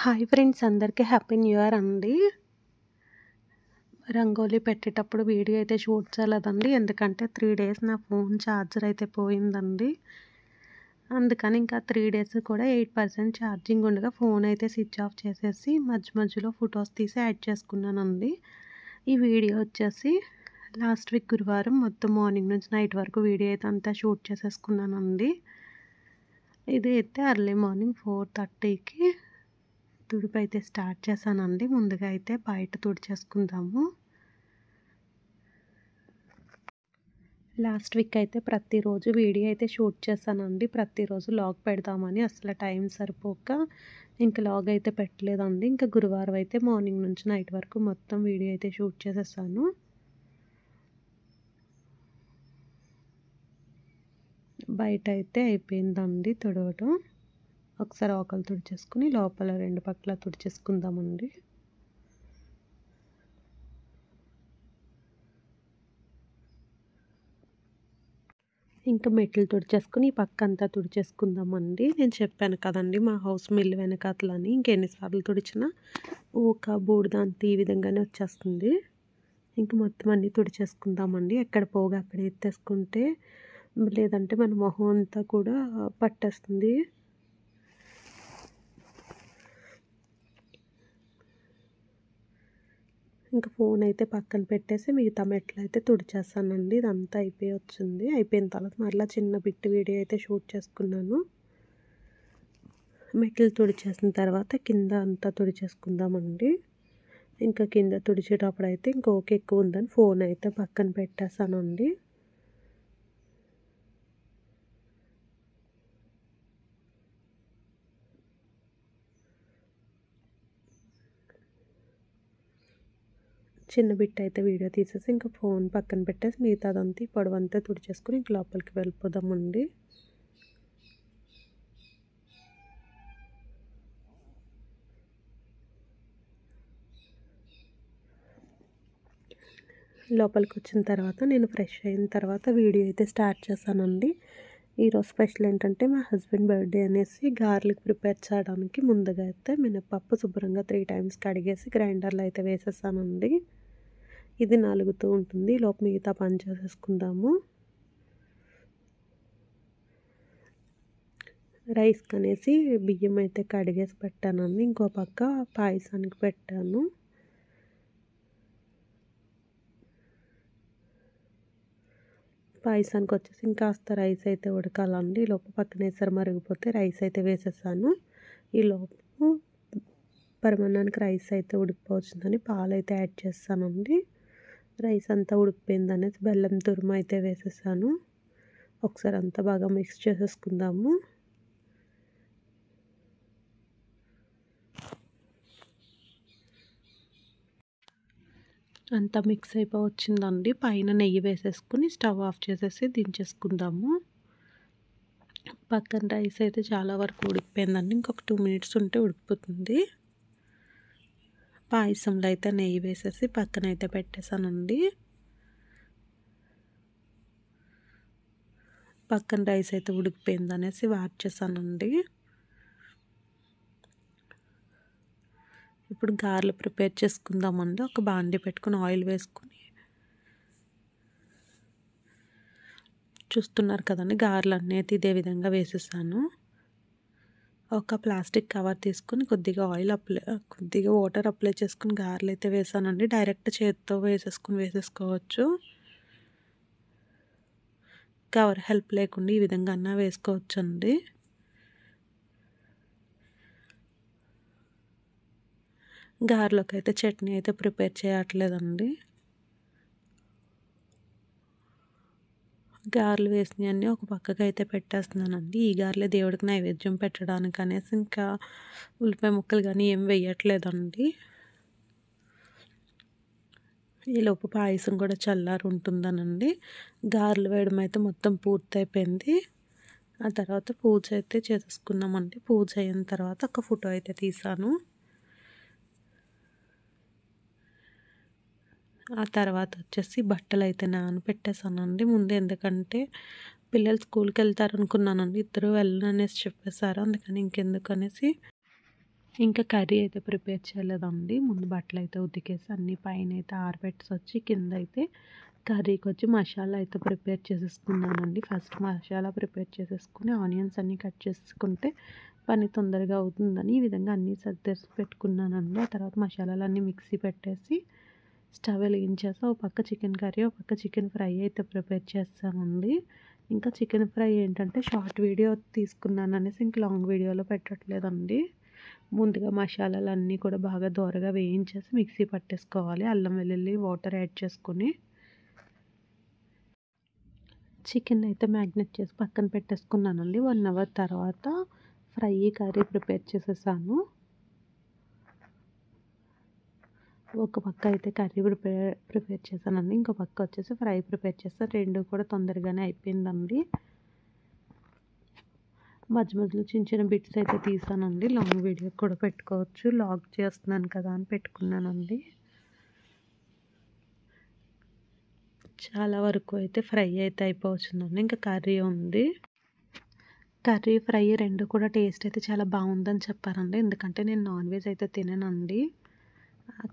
Hi friends, అందరికీ happy new year అండి. రంగోలీ పెట్టేటప్పుడు వీడియో అయితే షూట్ చేయలేదండి. ఎందుకంటే 3 డేస్ నా ఫోన్ ఛార్జర్ అయితే పోయిందండి. అందుకని ఇంకా 3 డేస్ కూడా 8% ఛార్జింగ్ ఉండగా ఫోన్ అయితే స్విచ్ ఆఫ్ చేసేసి మధ్యలో ఫొటోస్ తీసి యాడ్ చేసుకున్నానండి. ఈ వీడియో వచ్చేసి లాస్ట్ వీక్ గురువారం మొత్తం మార్నింగ్ నుంచి నైట్ వరకు వీడియో అయితే అంతా షూట్ చేసేసుకున్నానండి. ఇది అయితే ఎర్లీ మార్నింగ్ 4:30కి తుడుపు అయితే స్టార్ట్ చేశానండి. ముందుగా అయితే బయట తుడిచేసుకుందాము. లాస్ట్ వీక్ అయితే ప్రతిరోజు వీడియో అయితే షూట్ చేశానండి. ప్రతిరోజు లాగ్ పెడదామని అసలు టైం సరిపోక ఇంకా లాగ్ అయితే పెట్టలేదండి. ఇంకా గురువారం అయితే మార్నింగ్ నుంచి నైట్ వరకు మొత్తం వీడియో అయితే షూట్ చేసేసాను. బయట అయితే అయిపోయిందండి తుడవటం. ఒకసారి ఆకలి తుడిచేసుకుని లోపల 2 పక్కల తుడిచేసుకుందామండి. ఇంకా మెట్లు తుడిచేసుకుని ఈ పక్క అంతా తుడిచేసుకుందామండి. నేను చెప్పాను కదండి మా హౌస్ మిల్ వెనకాతలని ఇంకెన్నిసార్లు తుడిచినా ఊక బూడిద అంతా ఈ విధంగానే వచ్చేస్తుంది. ఇంక మొత్తం అన్నీ తుడిచేసుకుందామండి. ఎక్కడ పోగా అక్కడ ఎత్తేసుకుంటే లేదంటే మన మొహం అంతా కూడా పట్టేస్తుంది. ఇంకా ఫోన్ అయితే పక్కన పెట్టేసి మిగతా మెట్లయితే తుడిచేస్తానండి. ఇదంతా వచ్చింది. అయిపోయిన తర్వాత మరలా చిన్న బిట్ వీడియో అయితే షూట్ చేసుకున్నాను. మెట్లు తుడిచేసిన తర్వాత కింద అంతా తుడిచేసుకుందామండి. ఇంకా కింద తుడిచేటప్పుడు అయితే ఇంకొక ఎక్కువ ఉందని ఫోన్ అయితే పక్కన పెట్టేసానండి. చిన్న బిట్ అయితే వీడియో తీసేసి ఇంకా ఫోన్ పక్కన పెట్టేసి మిగతాదంతా ఈ పొడవంతా తుడిచేసుకుని ఇంక లోపలికి వెళ్ళిపోదామండి. లోపలికి వచ్చిన తర్వాత నేను ఫ్రెష్ అయిన తర్వాత వీడియో అయితే స్టార్ట్ చేశానండి. ఈరోజు స్పెషల్ ఏంటంటే మా హస్బెండ్ బర్త్డే అనేసి గార్లిక్ ప్రిపేర్ చేయడానికి ముందుగా అయితే మినపప్పు శుభ్రంగా 3 టైమ్స్ కడిగేసి గ్రైండర్లో అయితే వేసేసానండి. ఇది నలుగుతూ ఉంటుంది. లోపు మిగతా పని చేసేసుకుందాము. రైస్ కనేసి బియ్యం అయితే కడిగేసి పెట్టానండి. ఇంకో పక్క పాయసానికి పెట్టాను. పాయసానికి వచ్చేసి ఇంకాస్త రైస్ అయితే ఉడకాలండి. ఈ లోపు పక్కన ఎసరు మరిగిపోతే రైస్ అయితే వేసేసాను. ఈ లోపు పరమాన్నానికి రైస్ అయితే ఉడికిపోవచ్చిందని పాలు అయితే యాడ్ చేస్తానండి. రైస్ అంతా ఉడికిపోయిందనేసి బెల్లం తురుము అయితే వేసేసాను. ఒకసారి అంతా బాగా మిక్స్ చేసేసుకుందాము. అంతా మిక్స్ అయిపోవచ్చిందండి. పైన నెయ్యి వేసేసుకుని స్టవ్ ఆఫ్ చేసేసి దించేసుకుందాము. పక్కన రైస్ అయితే చాలా వరకు ఉడికిపోయిందండి. ఇంకొక 2 మినిట్స్ ఉంటే ఉడికిపోతుంది. పాయసంలో అయితే నెయ్యి వేసేసి పక్కన అయితే పెట్టేశానండి. పక్కన రైస్ అయితే ఉడికిపోయింది అనేసి వార్చేసానండి. ఇప్పుడు గారెలు ప్రిపేర్ చేసుకుందామండి. ఒక బాండి పెట్టుకుని ఆయిల్ వేసుకుని చూస్తున్నారు కదండి, గారెలు అన్నీ అయితే ఇదే విధంగా వేసేసాను. ఒక ప్లాస్టిక్ కవర్ తీసుకుని కొద్దిగా వాటర్ అప్లై చేసుకుని గారెలు అయితే వేసానండి. డైరెక్ట్ చేతితో వేసేసుకోవచ్చు. కవర్ హెల్ప్ లేకుండా ఈ విధంగా అన్నా వేసుకోవచ్చండి. గారెలోకి అయితే చట్నీ అయితే ప్రిపేర్ చేయట్లేదండి. గారెలు వేసినవన్నీ ఒక పక్కకి అయితే పెట్టేస్తున్నానండి. ఈ గారెలే దేవుడికి నైవేద్యం పెట్టడానికి అనేసి ఇంకా ఉల్లిపాయ ముక్కలు కానీ ఏం వేయట్లేదండి. ఈలోపు పాయసం కూడా చల్లారి ఉంటుందనండి. గారెలు వేయడం అయితే మొత్తం పూర్తయిపోయింది. ఆ తర్వాత పూజ అయితే చేసేసుకున్నామండి. పూజ అయిన తర్వాత ఒక ఫోటో అయితే తీసాను. ఆ తర్వాత వచ్చేసి బట్టలు అయితే నానబెట్టేసానండి ముందు. ఎందుకంటే పిల్లలు స్కూల్కి వెళ్తారు అనుకున్నానండి. ఇద్దరు వెళ్ళననేసి చెప్పేశారు. అందుకని ఇంకెందుకు అనేసి ఇంకా కర్రీ అయితే ప్రిపేర్ చేయలేదండి. ముందు బట్టలైతే ఉతికేసి అన్నీ పైనైతే ఆరబెట్టేసొచ్చి కిందైతే కర్రీకి వచ్చి మసాలా అయితే ప్రిపేర్ చేసేసుకున్నానండి. ఫస్ట్ మసాలా ప్రిపేర్ చేసేసుకొని ఆనియన్స్ అన్నీ కట్ చేసుకుంటే పని తొందరగా అవుతుందని ఈ విధంగా అన్నీ సర్దేసి పెట్టుకున్నానండి. ఆ తర్వాత మసాలాలన్నీ మిక్సీ పెట్టేసి స్టవ్ వెలిగించేసి ఒక పక్క చికెన్ కర్రీ, ఒక పక్క చికెన్ ఫ్రై అయితే ప్రిపేర్ చేస్తానండి. ఇంకా చికెన్ ఫ్రై ఏంటంటే షార్ట్ వీడియో తీసుకున్నాననేసి ఇంక లాంగ్ వీడియోలో పెట్టట్లేదండి. ముందుగా మసాలాలన్నీ కూడా బాగా దోరగా వేయించేసి మిక్సీ పట్టేసుకోవాలి. అల్లం వెల్లుల్లి వాటర్ యాడ్ చేసుకొని చికెన్ అయితే మ్యాగ్నేట్ చేసి పక్కన పెట్టేసుకున్నానండి. 1 అవర్ తర్వాత ఫ్రై కర్రీ ప్రిపేర్ చేసేసాను. ఒక పక్క అయితే కర్రీ ప్రిపేర్ చేశానండి. ఇంకో పక్క వచ్చేసి ఫ్రై ప్రిపేర్ చేస్తాను. రెండు కూడా తొందరగానే అయిపోయిందండి. మధ్య మధ్యలో చిన్న చిన్న బిట్స్ అయితే తీసానండి. లాంగ్ వీడియో కూడా పెట్టుకోవచ్చు. లాగ్ చేస్తున్నాను కదా అని పెట్టుకున్నానండి. చాలా వరకు అయితే ఫ్రై అయితే అయిపోవచ్చుందండి. ఇంకా కర్రీ ఉంది. కర్రీ, ఫ్రై రెండు కూడా టేస్ట్ అయితే చాలా బాగుందని చెప్పారండి. ఎందుకంటే నేను నాన్ వెజ్ అయితే తిననండి.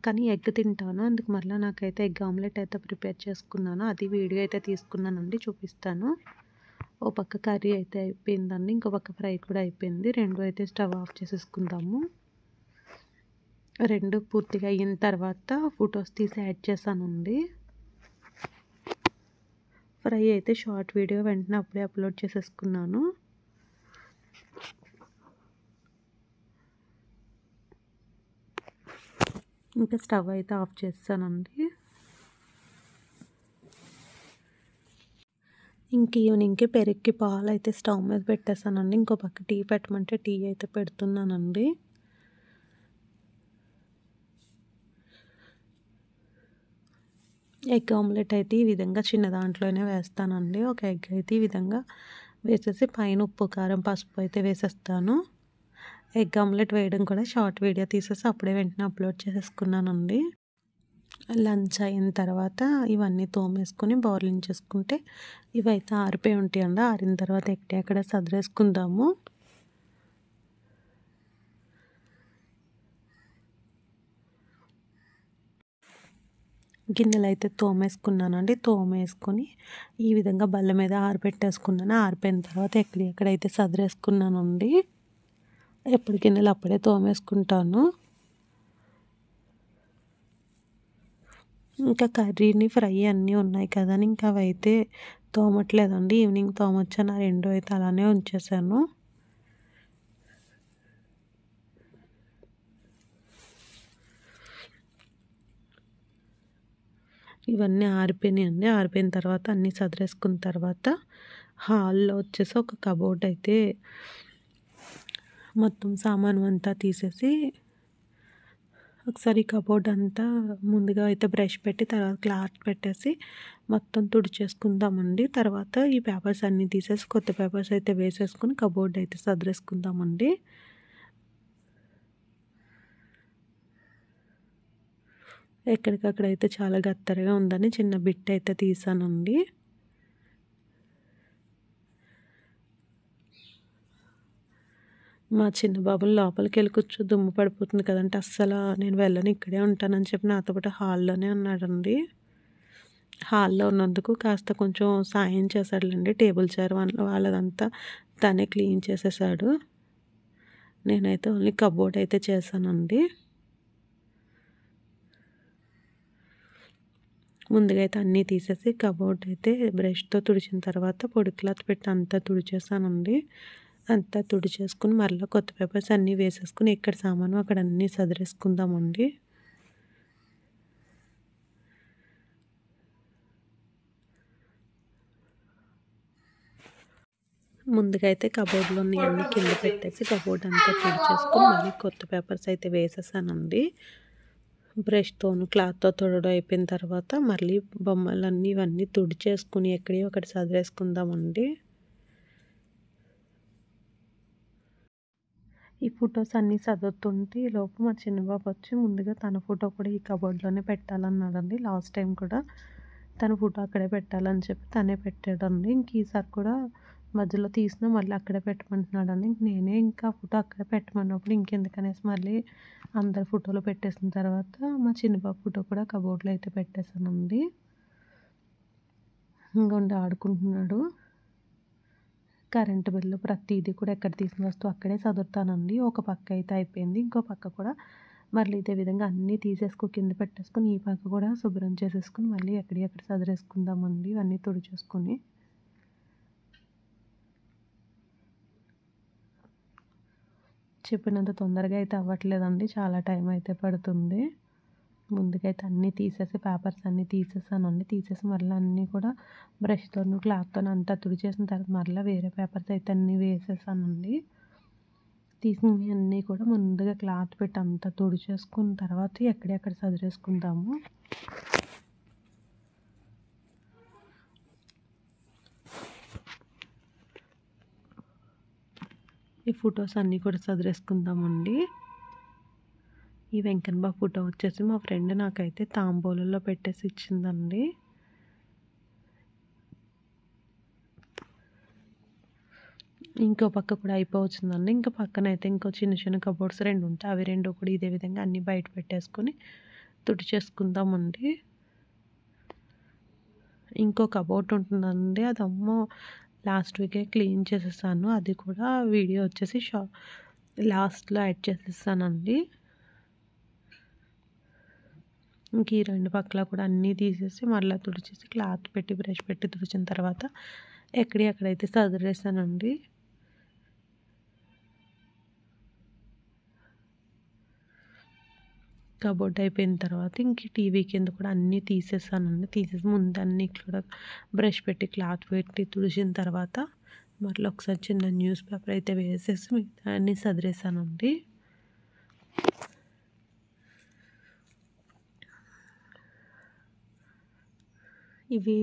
కానీ ఎగ్ తింటాను. అందుకు మరలా నాకైతే ఎగ్ ఆమ్లెట్ అయితే ప్రిపేర్ చేసుకున్నాను. అది వీడియో అయితే తీసుకున్నానండి, చూపిస్తాను. ఓ పక్క కర్రీ అయితే అయిపోయిందండి. ఇంకో పక్క ఫ్రై కూడా అయిపోయింది. రెండు అయితే స్టవ్ ఆఫ్ చేసేసుకుందాము. రెండు పూర్తిగా అయిన తర్వాత ఫొటోస్ తీసి యాడ్ చేశానండి. ఫ్రై అయితే షార్ట్ వీడియో వెంటనే అప్పుడే అప్లోడ్ చేసేసుకున్నాను. ఇంకా స్టవ్ అయితే ఆఫ్ చేస్తానండి. ఇంక ఈవినింగ్కి పెరుగుకి పాలు అయితే స్టవ్ మీద పెట్టేసానండి. ఇంకో పక్క టీ పెట్టమంటే టీ అయితే పెడుతున్నానండి. ఎగ్ ఆమ్లెట్ అయితే ఈ విధంగా చిన్న దాంట్లోనే వేస్తానండి. ఒక ఎగ్ అయితే ఈ విధంగా వేసేసి పైన ఉప్పు, కారం, పసుపు అయితే వేసేస్తాను. ఎగ్ ఆమ్లెట్ వేయడం కూడా షార్ట్ వీడియో తీసేసి అప్పుడే వెంటనే అప్లోడ్ చేసేసుకున్నానండి. లంచ్ అయిన తర్వాత ఇవన్నీ తోమేసుకొని బౌర్లించేసుకుంటే ఇవైతే ఆరిపోయి ఉంటాయండి. ఆరిన తర్వాత ఎక్కడెక్కడ సదిరేసుకుందాము. గిన్నెలు అయితే తోమేసుకున్నానండి. తోమేసుకొని ఈ విధంగా బల్ల మీద ఆరబెట్టేసుకున్నాను. ఆరిపోయిన తర్వాత ఎక్కడైతే సదిరేసుకున్నానండి. ఎప్పుడు గిన్నెలు అప్పుడే తోమేసుకుంటాను. ఇంకా కర్రీని, ఫ్రై అన్నీ ఉన్నాయి కదా అని ఇంకా అవైతే తోమట్లేదండి. ఈవినింగ్ తోమొచ్చాను. ఆ రెండు అయితే అలానే ఉంచేసాను. ఇవన్నీ ఆరిపోయినాయండి. ఆరిపోయిన తర్వాత అన్నీ సదిరేసుకున్న తర్వాత హాల్లో వచ్చేసి ఒక కబోర్డ్ అయితే మొత్తం సామాను అంతా తీసేసి ఒకసారి కబోర్డ్ అంతా ముందుగా అయితే బ్రష్ పెట్టి తర్వాత క్లాత్ పెట్టేసి మొత్తం తుడిచేసుకుందామండి. తర్వాత ఈ పేపర్స్ అన్నీ తీసేసి కొత్త పేపర్స్ అయితే వేసేసుకుని కబోర్డ్ అయితే సదిరేసుకుందామండి. ఎక్కడికక్కడైతే చాలా గత్తరగా ఉందని చిన్న బిట్ అయితే తీసానండి. మా చిన్న బాబుని లోపలికి వెళ్ళి కూర్చో, దుమ్ము పడిపోతుంది కదంటే అస్సలు నేను వెళ్ళను, ఇక్కడే ఉంటానని చెప్పి నాతో పాటు హాల్లోనే ఉన్నాడండి. హాల్లో ఉన్నందుకు కాస్త కొంచెం సాయం చేశాడులేండి. టేబుల్ చైర్ వాళ్ళదంతా తనే క్లీన్ చేసేసాడు. నేనైతే ఓన్లీ కబోర్డ్ అయితే చేశానండి. ముందుగా అయితే అన్నీ తీసేసి కబోర్డ్ అయితే బ్రష్తో తుడిచిన తర్వాత పొడి క్లాత్ పెట్టి అంతా తుడిచేసానండి. అంతా తుడిచేసుకుని మరలా కొత్త పేపర్స్ అన్నీ వేసేసుకుని ఎక్కడ సామాను అక్కడ అన్నీ సదిరేసుకుందామండి. ముందుగా అయితే కబోర్డ్లోని అన్నీ కింద పెట్టేసి కబోర్డ్ అంతా తుడిచేసుకుని మళ్ళీ కొత్త పేపర్స్ అయితే వేసేసానండి. బ్రష్తోను క్లాత్తో తుడవడం అయిపోయిన తర్వాత మళ్ళీ బొమ్మలన్నీ ఇవన్నీ తుడిచేసుకుని ఎక్కడి ఒకటి సదిరేసుకుందామండి. ఈ ఫొటోస్ అన్నీ సదురుతుంటే ఈలోపు మా చిన్నబాబు వచ్చి ముందుగా తన ఫోటో కూడా ఈ కబోర్డ్లోనే పెట్టాలన్నాడండి. లాస్ట్ టైం కూడా తన ఫోటో అక్కడే పెట్టాలని చెప్పి తనే పెట్టాడండి. ఇంక ఈసారి కూడా మధ్యలో తీసినా మళ్ళీ అక్కడే పెట్టమంటున్నాడని నేనే ఇంకా ఫోటో అక్కడే పెట్టమన్నప్పుడు ఇంకెందుకనేసి మళ్ళీ అందరి ఫోటోలు పెట్టేసిన తర్వాత మా చిన్న బాబు ఫోటో కూడా కబోర్డ్లో అయితే పెట్టేశానండి. ఇంకొండి ఆడుకుంటున్నాడు. కరెంటు బిల్లు ప్రతిదీ కూడా ఎక్కడ తీసిన వస్తువు అక్కడే సదురుతానండి. ఒక పక్క అయితే అయిపోయింది. ఇంకో పక్క కూడా మళ్ళీ ఇదే విధంగా అన్నీ కింద పెట్టేసుకొని ఈ పక్క కూడా శుభ్రం చేసేసుకొని మళ్ళీ ఎక్కడియక్కడ సదిరేసుకుందామండి ఇవన్నీ తుడిచేసుకొని. చెప్పినంత తొందరగా అయితే అవ్వట్లేదండి. చాలా టైం అయితే పడుతుంది. ముందుకైతే అన్నీ తీసేసి పేపర్స్ అన్నీ తీసేసానండి. తీసేసి మళ్ళీ అన్నీ కూడా బ్రష్‌తోను, క్లాత్‌తోను అంతా తుడిచేసిన తర్వాత మళ్ళీ వేరే పేపర్స్ అయితే అన్నీ వేసేసానండి. తీసినవి అన్నీ కూడా ముందుగా క్లాత్ పెట్టి అంతా తుడిచేసుకున్న తర్వాత ఎక్కడెక్కడ సదిరేసుకుందాము. ఈ ఫొటోస్ అన్నీ కూడా సదిరేసుకుందామండి. ఈ వెంకన్న బాబు ఫోటో వచ్చేసి మా ఫ్రెండ్ నాకైతే తాంబూలంలో పెట్టేసి ఇచ్చిందండి. ఇంకో పక్క కూడా అయిపోవచ్చిందండి. ఇంకో పక్కనైతే ఇంకో చిన్న చిన్న కబోర్డ్స్ 2 ఉంటాయి. అవి 2 కూడా ఇదే విధంగా అన్నీ బయట పెట్టేసుకొని తుడిచేసుకుందామండి. ఇంకో కబోర్డ్ ఉంటుందండి. అదేమో లాస్ట్ వీకే క్లీన్ చేసేసాను. అది కూడా వీడియో వచ్చేసి లాస్ట్‌లో యాడ్ చేసేసానండి. ఇంక ఈ 2 పక్కల కూడా అన్నీ తీసేసి మళ్ళీ తుడిచేసి క్లాత్ పెట్టి బ్రష్ పెట్టి తుడిచిన తర్వాత ఎక్కడైతే సదిరేసానండి. కబోర్డ్ అయిపోయిన తర్వాత ఇంక టీవీ కింద కూడా అన్నీ తీసేసానండి. తీసేసి ముందు అన్నీ కూడా బ్రష్ పెట్టి క్లాత్ పెట్టి తుడిచిన తర్వాత మళ్ళీ ఒకసారి చిన్న న్యూస్ పేపర్ అయితే వేసేసి మిగతా అన్నీ సదిరేసానండి. ఇవి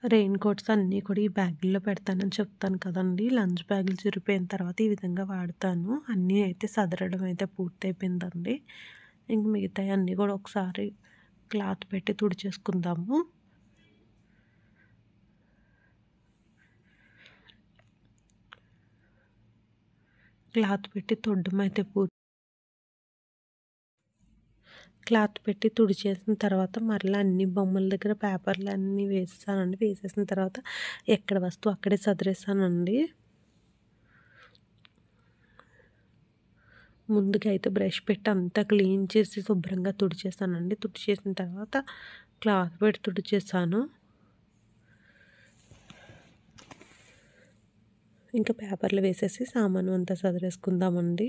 రెయిన్ కోట్స్ అన్నీ కూడా ఈ బ్యాగుల్లో పెడతానని చెప్తాను కదండి. లంచ్ బ్యాగులు చిరిగిపోయిన తర్వాత ఈ విధంగా వాడతాను. అన్నీ అయితే సదరడం అయితే పూర్తయిపోయిందండి. ఇంక మిగతాయి అన్నీ కూడా ఒకసారి క్లాత్ పెట్టి తుడిచేసుకుందాము. క్లాత్ పెట్టి తొడ్డం అయితే క్లాత్ పెట్టి తుడిచేసిన తర్వాత మరలా అన్ని బొమ్మల దగ్గర పేపర్లు అన్నీ వేసేసానండి. వేసేసిన తర్వాత ఎక్కడ వస్తువు అక్కడే సదిరేసానండి. ముందుగా అయితే బ్రష్ పెట్టి అంతా క్లీన్ చేసి శుభ్రంగా తుడిచేసానండి. తుడిచేసిన తర్వాత క్లాత్ పెట్టి తుడిచేసాను. ఇంకా పేపర్లు వేసేసి సామాను అంతా సదిరేసుకుందామండి.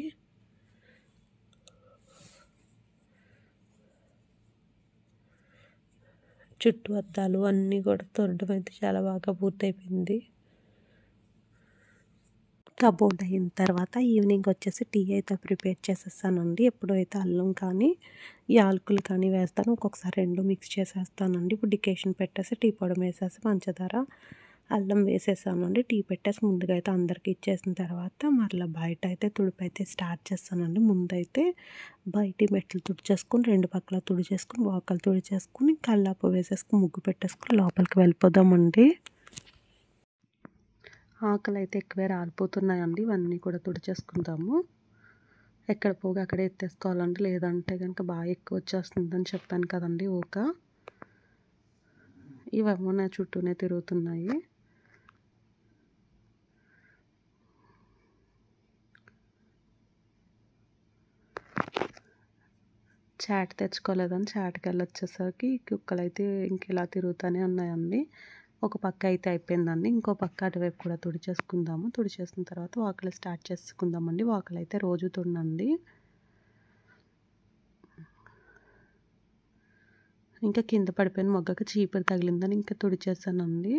చుట్టూ అద్దాలు అన్నీ కూడా తొడడం అయితే చాలా బాగా పూర్తయిపోయింది. కబోర్డ్ అయిన తర్వాత ఈవినింగ్ వచ్చేసి టీ అయితే ప్రిపేర్ చేసేస్తానండి. ఎప్పుడైతే అల్లం కానీ యాలకులు కానీ వేస్తాను. ఒక్కొక్కసారి 2 మిక్స్ చేసేస్తానండి. ఇప్పుడు డికేషన్ పెట్టేసి టీ పొడి వేసేసి పంచదార అల్లం వేసేసానండి. టీ పెట్టేసి ముందుగా అయితే అందరికి ఇచ్చేసిన తర్వాత మరలా బయట అయితే తుడిపైతే స్టార్ట్ చేస్తానండి. ముందైతే బయట మెట్లు తుడిచేసుకుని 2 పక్కల తుడిచేసుకుని వాకలు తుడిచేసుకుని కల్లాపు వేసేసుకుని ముగ్గు పెట్టేసుకుని లోపలికి వెళ్ళిపోదామండి. ఆకలి అయితే ఎక్కువే రాలిపోతున్నాయండి. ఇవన్నీ కూడా తుడిచేసుకుందాము. ఎక్కడ పోగా అక్కడే ఎత్తేసుకోవాలండి. లేదంటే కనుక బాగా ఎక్కువ వచ్చేస్తుందని చెప్పాను కదండి ఊక. ఇవేమో నా చుట్టూనే తిరుగుతున్నాయి. చాట్ తెచ్చుకోలేదని చాట్కి వెళ్ళొచ్చేసరికి కుక్కలు అయితే ఇంకెలా తిరుగుతూనే ఉన్నాయండి. ఒక పక్క అయితే అయిపోయిందండి. ఇంకో పక్క అటువైపు కూడా తుడిచేసుకుందాము. తుడిచేసిన తర్వాత వాకిలి స్టార్ట్ చేసుకుందామండి. వాకిలి అయితే రోజు తుడనండి. ఇంకా కింద పడిపోయిన మొగ్గకి చీపురు తగిలిందని ఇంకా తుడిచేసానండి.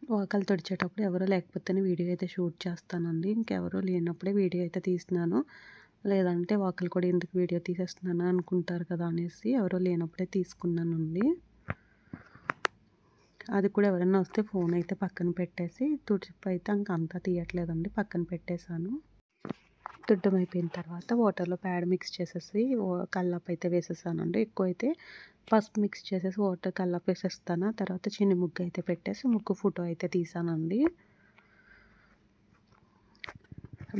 వాకలు తుడిచేటప్పుడు ఎవరో లేకపోతేనే వీడియో అయితే షూట్ చేస్తానండి. ఇంకెవరో లేనప్పుడే వీడియో అయితే తీస్తున్నాను. లేదంటే వాకలు కూడా ఎందుకు వీడియో తీసేస్తున్నాను అనుకుంటారు కదా అనేసి ఎవరో లేనప్పుడే తీసుకున్నానండి. అది కూడా ఎవరైనా వస్తే ఫోన్ అయితే పక్కన పెట్టేసి తుడిచిప్ అయితే అంతా తీయట్లేదండి, పక్కన పెట్టేశాను. తుడ్డం అయిపోయిన తర్వాత వాటర్లో ప్యాడ్ మిక్స్ చేసేసి కల్లాపు అయితే వేసేసానండి. ఎక్కువ అయితే పసుపు మిక్స్ చేసేసి వాటర్ కల్లాపు వేసేస్తాను. తర్వాత చిన్ని ముగ్గు అయితే పెట్టేసి ముగ్గు ఫోటో అయితే తీసానండి.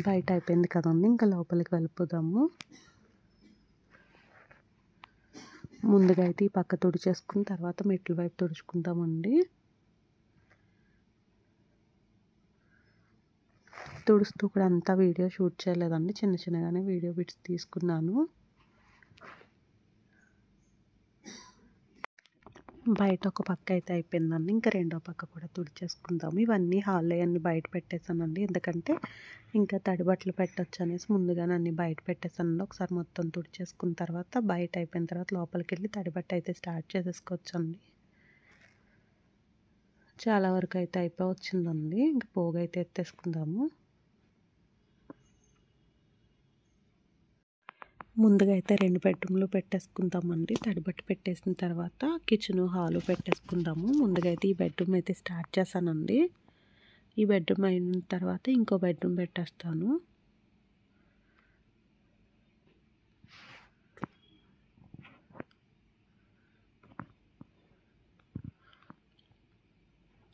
బయట అయిపోయింది కదండి, ఇంకా లోపలికి వెళ్ళిపోదాము. ముందుగా అయితే ఈ పక్క తుడిచేసుకుని తర్వాత మెట్ల వైపు తుడుచుకుంటామండి. తుడుస్తూ కూడా అంతా వీడియో షూట్ చేయలేదండి, చిన్న చిన్నగానే వీడియో బిట్స్ తీసుకున్నాను. బయట ఒక పక్క అయితే అయిపోయిందండి, ఇంకా రెండో పక్క కూడా తుడిచేసుకుందాము. ఇవన్నీ హాల్లో అన్ని బయట పెట్టేసానండి, ఎందుకంటే ఇంకా తడి బట్టలు పెట్టచ్చు అనేసి ముందుగానే అన్ని బయట పెట్టేసానండి. ఒకసారి మొత్తం తుడిచేసుకున్న తర్వాత బయట అయిపోయిన తర్వాత లోపలికి వెళ్ళి తడి బట్ట అయితే స్టార్ట్ చేసేసుకోవచ్చండి. చాలా వరకు అయితే అయిపోయి వచ్చిందండి, ఇంకా పోగు అయితే ఎత్తేసుకుందాము. ముందుగా అయితే 2 బెడ్రూమ్లు పెట్టేసుకుందామండి. తడిబట్ట పెట్టేసిన తర్వాత కిచెను హాలు పెట్టేసుకుందాము. ముందుగా అయితే ఈ బెడ్రూమ్ అయితే స్టార్ట్ చేశానండి. ఈ బెడ్రూమ్ అయిన తర్వాత ఇంకో బెడ్రూమ్ పెట్టేస్తాను.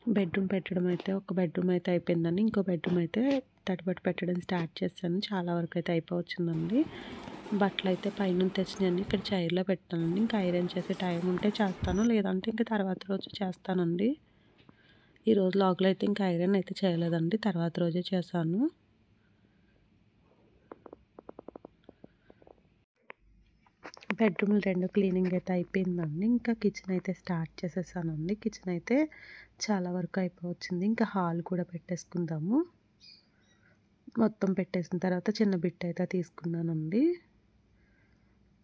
బెడ్రూమ్ పెట్టడం అయితే ఒక బెడ్రూమ్ అయితే అయిపోయిందండి, ఇంకో బెడ్రూమ్ అయితే తడిబట్ట పెట్టడం స్టార్ట్ చేశాను. చాలా వరకు అయితే అయిపోవచ్చిందండి. బట్టలు అయితే పైన తెచ్చినాయని ఇక్కడ చైర్లో పెట్టానండి. ఇంకా ఐరన్ చేసే టైం ఉంటే చేస్తాను, లేదంటే ఇంకా తర్వాత రోజు చేస్తానండి. ఈరోజు లాగ్లో అయితే ఇంకా ఐరన్ అయితే చేయలేదండి, తర్వాత రోజే చేశాను. బెడ్రూమ్లు 2 క్లీనింగ్ అయితే అయిపోయిందండి. ఇంకా కిచెన్ అయితే స్టార్ట్ చేసేసానండి. కిచెన్ అయితే చాలా వరకు అయిపోవచ్చింది. ఇంకా హాల్ కూడా పెట్టేసుకుందాము. మొత్తం పెట్టేసిన తర్వాత చిన్న బిట్ అయితే తీసుకున్నానండి.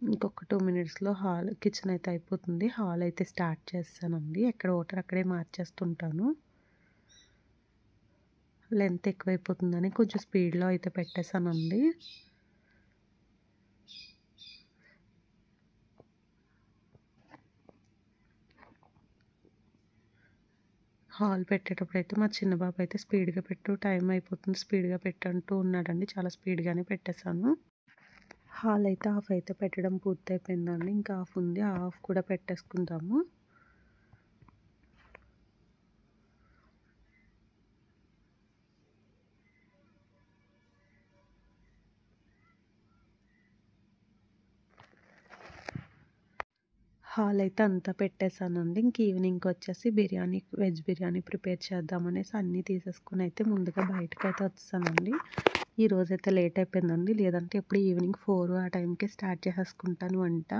ఇంకొక 2 మినిట్స్లో కిచెన్ అయితే అయిపోతుంది. హాల్ అయితే స్టార్ట్ చేస్తానండి. ఎక్కడ వాటర్ అక్కడే మార్చేస్తుంటాను. లెంత్ ఎక్కువైపోతుందని కొంచెం స్పీడ్లో అయితే పెట్టేశానండి. హాల్ పెట్టేటప్పుడు అయితే మా చిన్న బాబు అయితే స్పీడ్గా పెట్టు, టైం అయిపోతుంది, స్పీడ్గా పెట్టంటూ ఉన్నాడండి. చాలా స్పీడ్గానే పెట్టేశాను. హాల్ అయితే హాఫ్ అయితే పెట్టడం పూర్తయిపోయిందండి, ఇంకా హాఫ్ ఉంది, ఆ హాఫ్ కూడా పెట్టేసుకుందాము. హాల్ అయితే అంతా పెట్టేశానండి. ఇంక ఈవినింగ్కి వచ్చేసి వెజ్ బిర్యానీ ప్రిపేర్ చేద్దామనేసి అన్నీ తీసేసుకుని అయితే ముందుగా బయటకైతే వచ్చేసానండి. ఈరోజైతే లేట్ అయిపోయిందండి, లేదంటే ఎప్పుడు ఈవినింగ్ 4 ఆ టైంకి స్టార్ట్ చేసేసుకుంటాను వంట.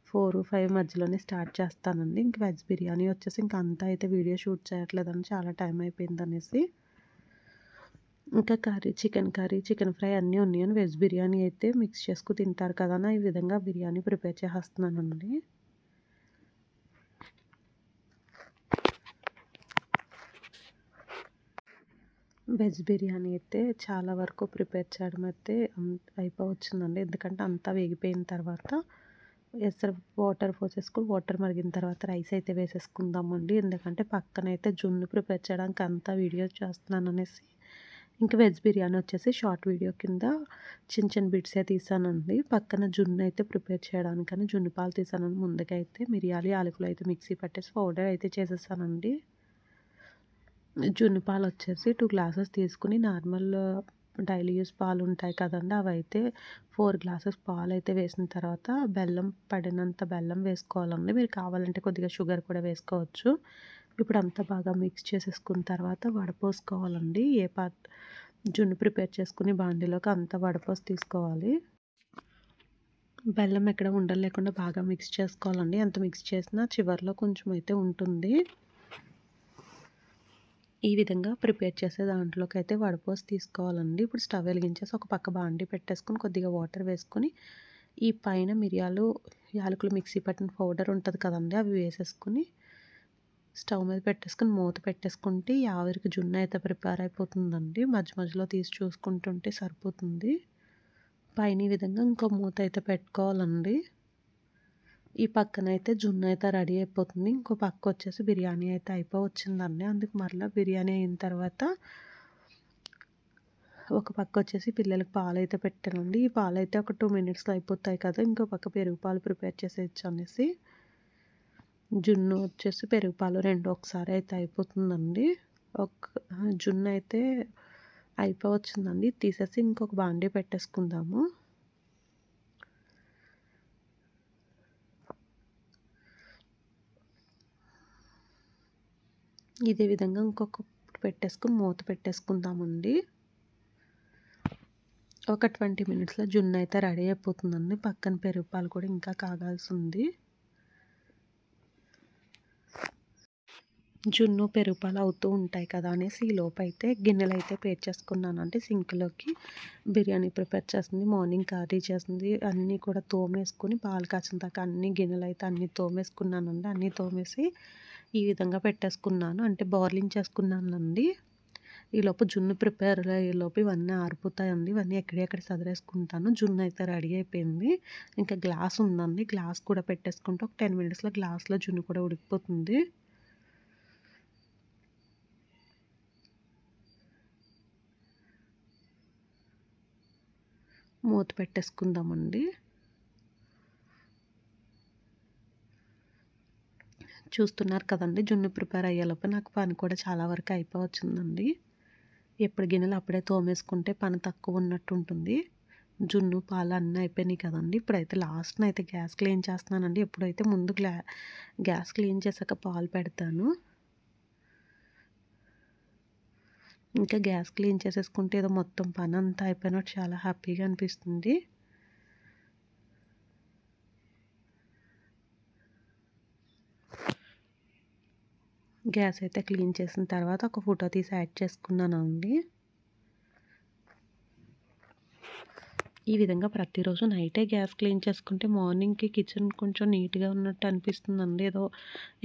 4, 5 మధ్యలోనే స్టార్ట్ చేస్తానండి. ఇంక వెజ్ బిర్యానీ వచ్చేసి ఇంక అంతా అయితే వీడియో షూట్ చేయట్లేదండి, చాలా టైం అయిపోయింది అనేసి. ఇంకా చికెన్ కర్రీ, చికెన్ ఫ్రై అన్నీ ఉన్నాయని వెజ్ బిర్యానీ అయితే మిక్స్ చేసుకుని తింటారు కదా, ఈ విధంగా బిర్యానీ ప్రిపేర్ చేసేస్తున్నానండి. వెజ్ బిర్యానీ అయితే చాలా వరకు ప్రిపేర్ చేయడం అయితే అయిపోవచ్చిందండి, ఎందుకంటే అంతా వేగిపోయిన తర్వాత ఎసరు వాటర్ పోసేసుకుని వాటర్ మరిగిన తర్వాత రైస్ అయితే వేసేసుకుందామండి. ఎందుకంటే పక్కనైతే జున్ను ప్రిపేర్ చేయడానికి అంతా వీడియో చేస్తున్నాను అనేసి ఇంకా వెజ్ బిర్యానీ వచ్చేసి షార్ట్ వీడియో కింద చిన్న చిన్న బిట్సే తీసానండి. పక్కన జున్ను అయితే ప్రిపేర్ చేయడానికని జున్ను పాలు తీసానండి. ముందుగా అయితే మిరియాలు, యాలకులు అయితే మిక్సీ పట్టేసి పౌడర్ అయితే చేసేసానండి. జున్ను పాలు వచ్చేసి 2 గ్లాసెస్ తీసుకుని నార్మల్ డైలీ యూస్ పాలు ఉంటాయి కదండి, అవి అయితే 4 గ్లాసెస్ పాలు అయితే వేసిన తర్వాత బెల్లం పడినంత బెల్లం వేసుకోవాలండి. మీరు కావాలంటే కొద్దిగా షుగర్ కూడా వేసుకోవచ్చు. ఇప్పుడు అంతా బాగా మిక్స్ చేసేసుకున్న తర్వాత వడపోసుకోవాలండి. జున్ను ప్రిపేర్ చేసుకుని బాండీలోకి అంతా వడపోసి తీసుకోవాలి. బెల్లం ఎక్కడ ఉండలు లేకుండా బాగా మిక్స్ చేసుకోవాలండి. ఎంత మిక్స్ చేసినా చివరిలో కొంచెం అయితే ఉంటుంది. ఈ విధంగా ప్రిపేర్ చేసే దాంట్లోకి అయితే వడపోసి తీసుకోవాలండి. ఇప్పుడు స్టవ్ వెలిగించేసి ఒక పక్క బాండీ పెట్టేసుకొని కొద్దిగా వాటర్ వేసుకొని ఈ పైన మిరియాలు, యాలకులు మిక్సీ పట్టిన పౌడర్ ఉంటుంది కదండి, అవి వేసేసుకుని స్టవ్ మీద పెట్టేసుకుని మూత పెట్టేసుకుంటే ఈ ఆవిరికి జున్ను అయితే ప్రిపేర్ అయిపోతుందండి. మధ్య మధ్యలో తీసి చూసుకుంటుంటే సరిపోతుంది. పైన ఈ విధంగా ఇంకో మూత అయితే పెట్టుకోవాలండి. ఈ పక్కనైతే జున్ను అయితే రెడీ అయిపోతుంది. ఇంకో పక్క వచ్చేసి బిర్యానీ అయితే అయిపోవచ్చిందండి. అందుకు మరలా బిర్యానీ అయిన తర్వాత ఒక పక్క వచ్చేసి పిల్లలకి పాలైతే పెట్టానండి. ఈ పాలైతే ఒక 2 మినిట్స్‌లో అయిపోతాయి కదా! ఇంకో పక్క పెరుగు పాలు ప్రిపేర్ చేసేయచ్చు అనేసి జున్ను వచ్చేసి పెరుగు పాలు 2 ఒకసారి అయితే అయిపోతుందండి. జున్ను అయితే అయిపోవచ్చిందండి. తీసేసి ఇంకొక బాండీ పెట్టేసుకుందాము. ఇదే విధంగా ఇంకొక పెట్టేసుకుని మూత పెట్టేసుకుందామండి. ఒక 20 మినిట్స్‌లో జున్ను అయితే రెడీ అయిపోతుందండి. పక్కన పెరుగు పాలు కూడా ఇంకా కాగాల్సి ఉంది. జున్ను పెరుగు పాలు అవుతూ ఉంటాయి కదా అనేసి ఈ లోపైతే గిన్నెలు అయితే పేర్చేసుకున్నానండి. సింక్లోకి బిర్యానీ ప్రిపేర్ చేస్తుంది, మార్నింగ్ కర్రీ చేస్తుంది, అన్నీ కూడా తోమేసుకొని పాలు కాచిన దాకా అన్ని గిన్నెలు అయితే అన్నీ తోమేసుకున్నానండి. అన్నీ తోమేసి ఈ విధంగా పెట్టేసుకున్నాను. అంటే బాయిలింగ్ చేసుకున్నానండి. ఈలోపు జున్ను ప్రిపేర్ అయ్యేలోపు ఇవన్నీ ఆరిపోతాయండి. ఇవన్నీ ఎక్కడెక్కడ సదిరేసుకుంటాను. జున్ను అయితే రెడీ అయిపోయింది. ఇంకా గ్లాస్ ఉందండి. గ్లాస్ కూడా పెట్టేసుకుంటే ఒక 10 మినిట్స్‌లో గ్లాస్‌లో జున్ను కూడా ఉడికిపోతుంది. మూత పెట్టేసుకుందామండి. చూస్తున్నారు కదండి, జున్ను ప్రిపేర్ అయ్యేలోపు నాకు పని కూడా చాలా వరకు అయిపోవచ్చిందండి. ఎప్పుడు గిన్నెలు అప్పుడే తోమేసుకుంటే పని తక్కువ ఉన్నట్టు ఉంటుంది. జున్ను పాలు అన్నీ అయిపోయినాయి కదండి. ఇప్పుడైతే లాస్ట్‌న అయితే గ్యాస్ క్లీన్ చేస్తున్నానండి. ఎప్పుడైతే ముందు గ్యాస్ క్లీన్ చేశాక పాలు పెడతాను. ఇంకా గ్యాస్ క్లీన్ చేసేసుకుంటే ఏదో మొత్తం పని అంతా అయిపోయినట్టు చాలా హ్యాపీగా అనిపిస్తుంది. గ్యాస్ అయితే క్లీన్ చేసిన తర్వాత ఒక ఫోటో తీసి యాడ్ చేసుకున్నానండి. ఈ విధంగా ప్రతిరోజు నైటే గ్యాస్ క్లీన్ చేసుకుంటే మార్నింగ్‌కి కిచెన్ కొంచెం నీట్‌గా ఉన్నట్టు అనిపిస్తుందండి. ఏదో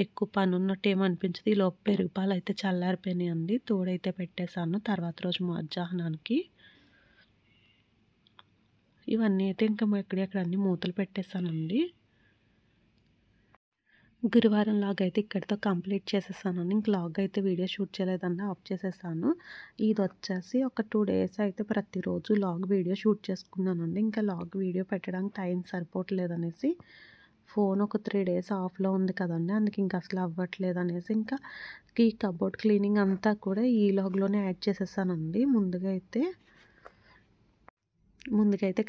ఎక్కువ పని ఉన్నట్టు ఏమి అనిపించదు. ఈలోపు పెరుగు పాలు అయితే చల్లారిపోయినాయండి. తోడైతే పెట్టేశాను తర్వాత రోజు మధ్యాహ్నానికి. ఇవన్నీ అయితే ఇంకా ఎక్కడెక్కడ అన్నీ మూతలు పెట్టేశానండి. గురువారం లాగ్ అయితే ఇక్కడితో కంప్లీట్ చేసేసానండి. ఇంక లాగ్ అయితే వీడియో షూట్ చేయలేదండి, ఆఫ్ చేసేసాను. ఇది వచ్చేసి ఒక 2 డేస్ అయితే ప్రతిరోజు లాగ్ వీడియో షూట్ చేసుకున్నానండి. ఇంకా లాగ్ వీడియో పెట్టడానికి టైం సరిపోవట్లేదనేసి ఫోన్ ఒక 3 డేస్ ఆఫ్లో ఉంది కదండి, అందుకు ఇంకా అసలు అవ్వట్లేదు అనేసి ఇంకా ఈ కబోర్డ్ క్లీనింగ్ అంతా కూడా ఈ లాగ్లోనే యాడ్ చేసేసానండి. ముందుకైతే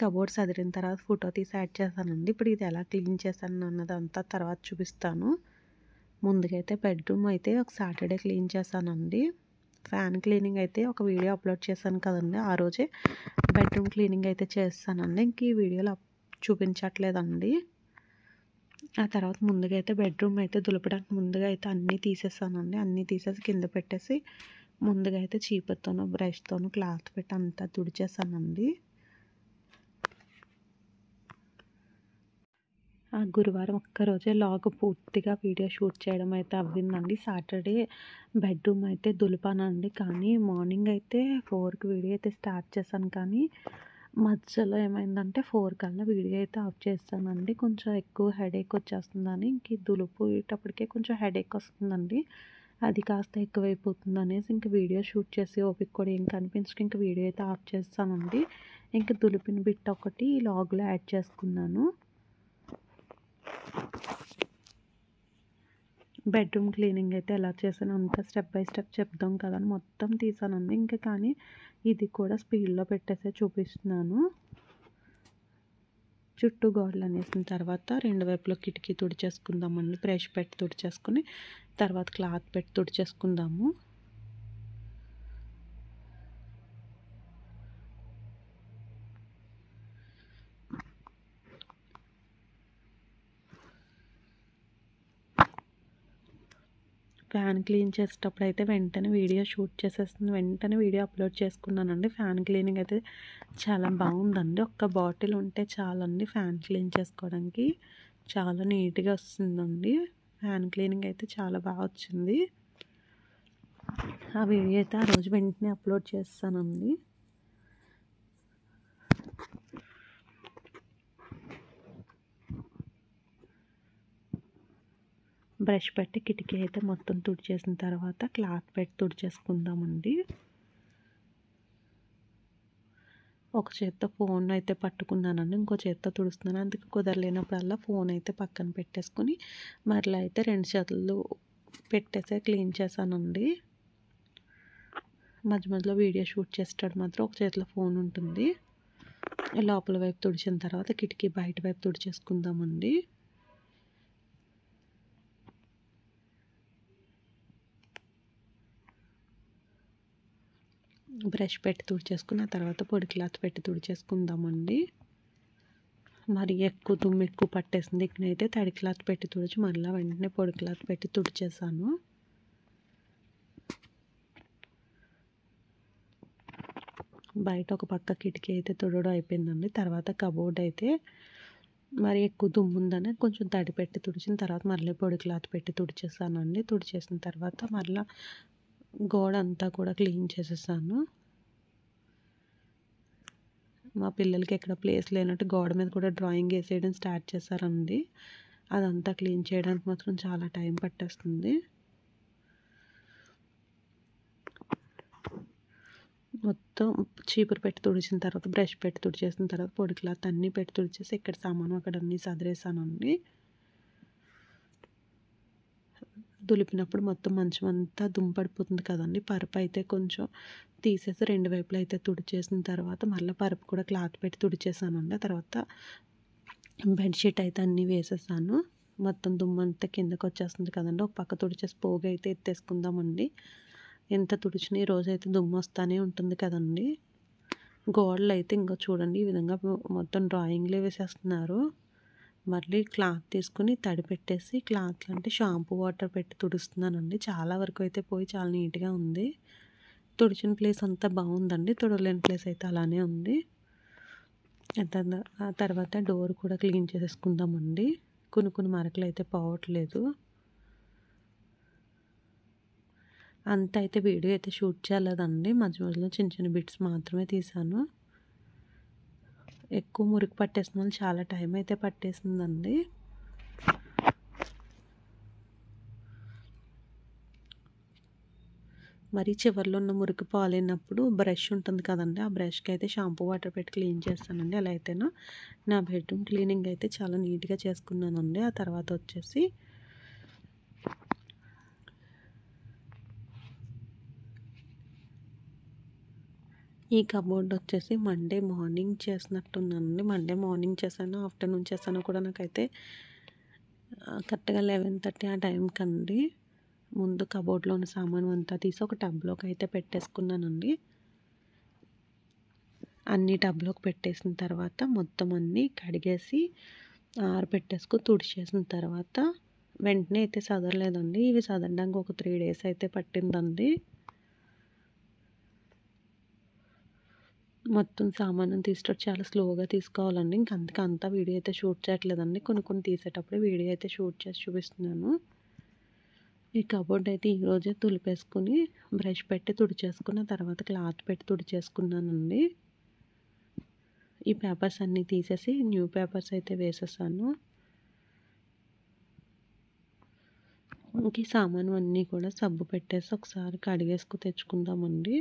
కబోర్డ్ సదిరిన తర్వాత ఫోటో తీసి యాడ్ చేశానండి. ఇప్పుడు ఇది ఎలా క్లీన్ చేశాను అన్నదంతా తర్వాత చూపిస్తాను. ముందుకైతే బెడ్రూమ్ అయితే ఒక సాటర్డే క్లీన్ చేశానండి. ఫ్యాన్ క్లీనింగ్ అయితే ఒక వీడియో అప్లోడ్ చేశాను కదండి, ఆ రోజే బెడ్రూమ్ క్లీనింగ్ అయితే చేస్తానండి. ఇంక ఈ వీడియోలో చూపించట్లేదండి. ఆ తర్వాత ముందుగా అయితే బెడ్రూమ్ అయితే దులపడానికి ముందుగా అయితే అన్నీ తీసేసానండి. అన్నీ తీసేసి కింద పెట్టేసి ముందుగా అయితే చీపురుతోనూ బ్రష్తోనూ క్లాత్ పెట్టి అంతా తుడిచేసానండి. ఆ గురువారం ఒక్కరోజే లాగ్ పూర్తిగా వీడియో షూట్ చేయడం అయితే అవ్విందండి. సాటర్డే బెడ్రూమ్ అయితే దులిపానండి. కానీ మార్నింగ్ అయితే 4కి వీడియో అయితే స్టార్ట్ చేశాను. కానీ మధ్యలో ఏమైందంటే 4 కల్లా వీడియో అయితే ఆఫ్ చేస్తానండి. కొంచెం ఎక్కువ హెడేక్ వచ్చేస్తుందని ఇంక దులిపేటప్పటికే కొంచెం హెడేక్ వస్తుందండి. అది కాస్త ఎక్కువైపోతుంది అనేసి ఇంక వీడియో షూట్ చేసి ఓపిక కూడా ఏం కనిపించక ఇంక వీడియో అయితే ఆఫ్ చేస్తానండి. ఇంక దులిపిన బిట్ ఒకటి లాగ్లో యాడ్ చేసుకున్నాను. బెడ్రూమ్ క్లీనింగ్ అయితే ఎలా చేశానో అంతా స్టెప్ బై స్టెప్ చెప్దాం కదా అని మొత్తం తీసానండి. ఇంకా కానీ ఇది కూడా స్పీడ్లో పెట్టేసే చూపిస్తున్నాను. చుట్టూ గోడలు అనేసిన తర్వాత 2 వైపులో కిటికీ తుడిచేసుకుందామండి. బ్రష్ పెట్టి తుడిచేసుకుని తర్వాత క్లాత్ పెట్టి తుడిచేసుకుందాము. ఫ్యాన్ క్లీన్ చేసేటప్పుడు అయితే వెంటనే వీడియో షూట్ చేసేస్తుంది, వెంటనే వీడియో అప్లోడ్ చేసుకున్నానండి. ఫ్యాన్ క్లీనింగ్ అయితే చాలా బాగుందండి. ఒక్క బాటిల్ ఉంటే చాలండి ఫ్యాన్ క్లీన్ చేసుకోవడానికి. చాలా నీట్గా వస్తుందండి. ఫ్యాన్ క్లీనింగ్ అయితే చాలా బాగా వచ్చింది. ఆ వీడియో అయితే ఆ రోజు వెంటనే అప్లోడ్ చేస్తానండి. బ్రష్ పెట్టి కిటికీ అయితే మొత్తం తుడిచేసిన తర్వాత క్లాత్ పెట్టి తుడిచేసుకుందామండి. ఒక చేత్తో ఫోన్ అయితే పట్టుకున్నానండి, ఇంకో చేత్తో తుడుస్తున్నాను. అందుకు కుదరలేనప్పుడల్లా ఫోన్ అయితే పక్కన పెట్టేసుకుని మరలా అయితే 2 చేతులు పెట్టేసే క్లీన్ చేశానండి. మధ్య మధ్యలో వీడియో షూట్ చేసేటప్పుడు మాత్రం ఒక చేతిలో ఫోన్ ఉంటుంది. లోపల వైపు తుడిచిన తర్వాత కిటికీ బయట వైపు తుడిచేసుకుందామండి. బ్రష్ పెట్టి తుడిచేసుకున్న తర్వాత పొడి క్లాత్ పెట్టి తుడిచేసుకుందామండి. మరి ఎక్కువ దుమ్ము ఎక్కువ పట్టేసింది, ఇక్కడైతే తడి క్లాత్ పెట్టి తుడిచి మళ్ళీ వెంటనే పొడి క్లాత్ పెట్టి తుడిచేసాను. బయట ఒక పక్క కిటికీ అయితే తుడవడం అయిపోయిందండి. తర్వాత కబోర్డ్ అయితే మరి ఎక్కువ దుమ్ము ఉందని కొంచెం తడి పెట్టి తుడిచిన తర్వాత మళ్ళీ పొడి క్లాత్ పెట్టి తుడిచేసానండి. తుడిచేసిన తర్వాత మళ్ళీ గోడ అంతా కూడా క్లీన్ చేసేసాను. మా పిల్లలకి ఎక్కడ ప్లేస్ లేనట్టు గోడ మీద కూడా డ్రాయింగ్ వేసేయడం స్టార్ట్ చేశారండి. అదంతా క్లీన్ చేయడానికి మాత్రం చాలా టైం పట్టేస్తుంది. మొత్తం చీపురు పెట్టి తుడిచిన తర్వాత బ్రష్ పెట్టి తుడిచేసిన తర్వాత పొడి క్లాత్ అన్నీ పెట్టి తుడిచేసి ఇక్కడ సామాను అక్కడ అన్నీ సదిరేసానండి. దులిపినప్పుడు మొత్తం మంచం అంతా దుంపడిపోతుంది కదండి. పరుపు అయితే కొంచెం తీసేసి 2 వైపులా అయితే తుడిచేసిన తర్వాత మళ్ళీ పరుపు కూడా క్లాత్ పెట్టి తుడిచేసానండి. తర్వాత బెడ్షీట్ అయితే అన్నీ వేసేసాను. మొత్తం దుమ్మంతా కిందకు వచ్చేస్తుంది కదండి. ఒక పక్క తుడిచేసి పోగు అయితే ఎత్తేసుకుందామండి. ఎంత తుడిచినా ఈ రోజైతే దుమ్ము వస్తూనే ఉంటుంది కదండి. గోడలు అయితే ఇంకా చూడండి ఈ విధంగా మొత్తం డ్రాయింగ్లే వేసేస్తున్నారు. మళ్ళీ క్లాత్ తీసుకుని తడి పెట్టేసి క్లాత్లు అంటే షాంపూ వాటర్ పెట్టి తుడుస్తున్నానండి. చాలా వరకు అయితే పోయి చాలా నీట్గా ఉంది. తుడిచిన ప్లేస్ అంతా బాగుందండి, తుడవలేని ప్లేస్ అయితే అలానే ఉంది. ఆ తర్వాత డోర్ కూడా క్లీన్ చేసేసుకుందామండి. కొన్ని మరకలు అయితే పోవట్లేదు. అంత అయితే వీడియో అయితే షూట్ చేయలేదండి, మధ్య మధ్యలో చిన్న చిన్న బిట్స్ మాత్రమే తీసాను. ఎక్కువ మురికి పట్టేసిన వాళ్ళు చాలా టైం అయితే పట్టేసిందండి. మరి చివరిలో ఉన్న మురికి పాలైనప్పుడు బ్రష్ ఉంటుంది కదండి, ఆ బ్రష్కి అయితే షాంపూ వాటర్ పెట్టి క్లీన్ చేస్తానండి. అలా అయితేనా నా బెడ్రూమ్ క్లీనింగ్ అయితే చాలా నీట్గా చేసుకున్నానండి. ఆ తర్వాత వచ్చేసి ఈ కబోర్డ్ వచ్చేసి మండే మార్నింగ్ చేసినట్టున్నానండి. మండే మార్నింగ్ చేశాను, ఆఫ్టర్నూన్ చేశాను కూడా నాకైతే కరెక్ట్గా 11:30 ఆ టైంకండి. ముందు కబోర్డ్లో ఉన్న సామాను అంతా తీసి ఒక టబ్లోకి అయితే పెట్టేసుకున్నానండి. అన్ని టబ్లోకి పెట్టేసిన తర్వాత మొత్తం అన్నీ కడిగేసి ఆరబెట్టేసుకుని తుడిచేసిన తర్వాత వెంటనే అయితే సదరలేదండి. ఇవి సదరడానికి ఒక 3 days అయితే పట్టిందండి. మొత్తం సామాను తీసేటప్పుడు చాలా స్లోగా తీసుకోవాలండి. అందుకే అంతా వీడియో అయితే షూట్ చేయట్లేదండి. కొన్ని తీసేటప్పుడు వీడియో అయితే షూట్ చేసి చూపిస్తున్నాను. ఈ కబోర్డ్ అయితే ఈరోజే తులిపేసుకుని బ్రష్ పెట్టి తుడిచేసుకున్న తర్వాత క్లాత్ పెట్టి తుడిచేసుకున్నానండి. ఈ పేపర్స్ అన్నీ తీసేసి న్యూ పేపర్స్ అయితే వేసేసాను. ఇంక ఈ సామాను అన్నీ కూడా సబ్బు పెట్టేసి ఒకసారి కడిగేసుకు తెచ్చుకుందామండి.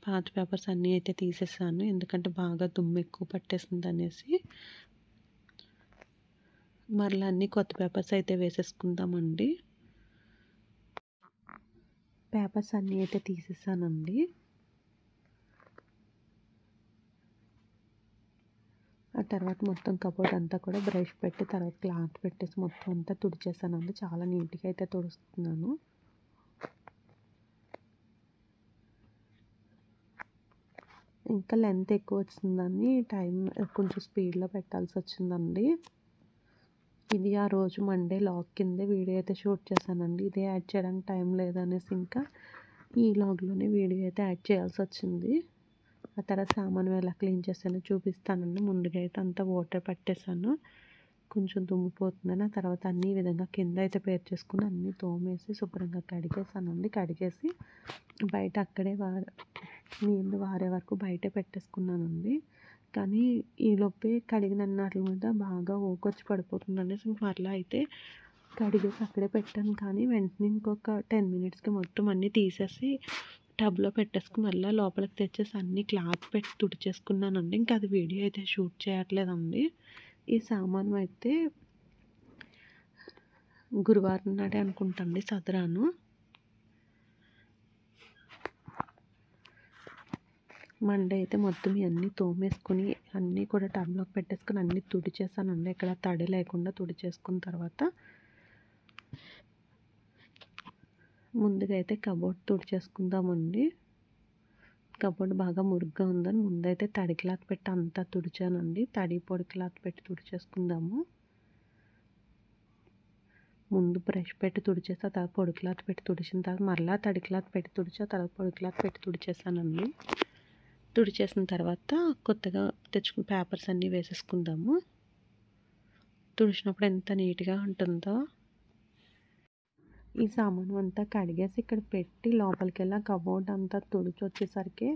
పాత పేపర్స్ అన్నీ అయితే తీసేసాను, ఎందుకంటే బాగా దుమ్ము ఎక్కువ పట్టేసింది అనేసి. మరలా అన్నీ కొత్త పేపర్స్ అయితే వేసేసుకుందామండి. పేపర్స్ అన్నీ అయితే తీసేసానండి. ఆ తర్వాత మొత్తం కబోర్డ్ అంతా కూడా బ్రష్ పెట్టి తర్వాత క్లాత్ పెట్టేసి మొత్తం అంతా తుడిచేసానండి. చాలా నీట్గా అయితే తుడుస్తున్నాను. ఇంకా లెంత్ ఎక్కువ వచ్చిందని టైం కొంచెం స్పీడ్లో పెట్టాల్సి వచ్చిందండి. ఇది ఆ రోజు మండే లాగ్ కిందే వీడియో అయితే షూట్ చేశానండి. ఇదే యాడ్ చేయడానికి టైం లేదనేసి ఇంకా ఈ లాగ్లోనే వీడియో అయితే యాడ్ చేయాల్సి వచ్చింది. ఆ తర్వాత సామాను ఎలా క్లీన్ చేశానో చూపిస్తానండి. ముందుగా అయితే అంతా వాటర్ పట్టేశాను, కొంచెం దుమ్మిపోతుందని. ఆ తర్వాత అన్ని విధంగా కింద అయితే పేర్చేసుకుని అన్నీ తోమేసి శుభ్రంగా కడిగేసానండి. కడిగేసి బయట అక్కడే నీళ్ళు వారే వరకు బయటే పెట్టేసుకున్నానండి. కానీ ఈలోపే కడిగిన వాటి మీద బాగా ఊకొచ్చి పడిపోతుందండి. సో మరలా అయితే కడిగేసి అక్కడే పెట్టాను, కానీ వెంటనే ఇంకొక 10 మినిట్స్కి మొత్తం అన్నీ తీసేసి టబ్లో పెట్టేసుకుని మళ్ళీ లోపలికి తెచ్చేసి అన్నీ క్లాత్ పెట్టి తుడిచేసుకున్నానండి. ఇంకా అది వీడియో అయితే షూట్ చేయట్లేదండి. ఈ సామాను అయితే గురువారం నాడే అనుకుంటండి సదరాను. మండే అయితే మొత్తం ఇవన్నీ తోమేసుకుని అన్నీ కూడా టబ్లోకి పెట్టేసుకుని అన్నీ తుడిచేసానండి. ఇక్కడ తడి లేకుండా తుడిచేసుకున్న తర్వాత ముందుగా అయితే కబోర్డ్ తుడిచేసుకుందామండి. కబోర్డ్ బాగా మురుగ్గా ఉందని ముందైతే తడి క్లాత్ పెట్టి అంతా తుడిచానండి. తడి పొడి క్లాత్ పెట్టి తుడిచేసుకుందాము. ముందు బ్రష్ పెట్టి తుడిచేసి ఆ తర్వాత పొడి క్లాత్ పెట్టి తుడిచిన తర్వాత మరలా తడి క్లాత్ పెట్టి తుడిచి ఆ తర్వాత పొడి క్లాత్ పెట్టి తుడిచేసానండి. తుడిచేసిన తర్వాత కొత్తగా తెచ్చుకున్న పేపర్స్ అన్నీ వేసేసుకుందాము. తుడిచినప్పుడు ఎంత నీట్గా ఉంటుందో. ఈ సామాను అంతా కడిగేసి ఇక్కడ పెట్టి లోపలికి వెళ్ళి కబోర్డ్ అంతా తుడిచి వచ్చేసరికి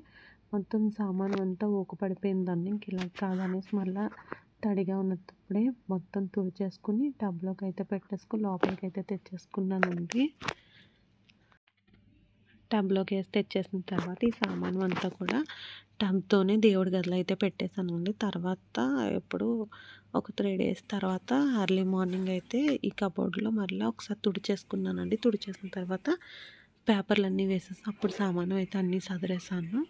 మొత్తం సామాను అంతా ఊకు పడిపోయిందండి. ఇంక ఇలా కాదనేసి మళ్ళీ తడిగా ఉన్నప్పుడే మొత్తం తుడిచేసుకుని టబ్లోకి అయితే పెట్టేసుకుని లోపలికి అయితే తెచ్చేసుకున్నానండి. టబ్లోకి వేసి తెచ్చేసిన తర్వాత ఈ సామాను అంతా కూడా టబ్తోనే దేవుడి గదిలో అయితే పెట్టేశానండి. తర్వాత ఎప్పుడు ఒక 3 డేస్ తర్వాత ఎర్లీ మార్నింగ్ అయితే ఈ కబోర్డ్లో మరలా ఒకసారి తుడిచేసుకున్నానండి. తుడిచేసిన తర్వాత పేపర్లు అన్నీ వేసేసి అప్పుడు సామాను అయితే అన్నీ సదిరేసాను.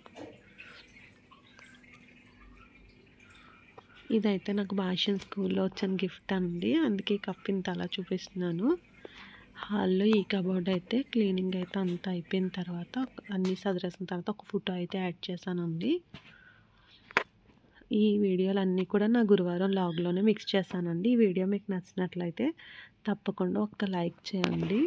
ఇదైతే నాకు భాష్యం స్కూల్లో వచ్చిన గిఫ్ట్ అండి. అందుకే ఈ కప్ ఇంత అలా చూపిస్తున్నాను. హాల్లో ఈ కబోర్డ్ అయితే క్లీనింగ్ అయితే అంతా అయిపోయిన తర్వాత అన్నీ సదిరేసిన తర్వాత ఒక ఫోటో అయితే యాడ్ చేశానండి. ఈ వీడియోలన్నీ కూడా నా గురువారం లాగ్లోనే మిక్స్ చేశానండి. ఈ వీడియో మీకు నచ్చినట్లయితే తప్పకుండా ఒక్క లైక్ చేయండి.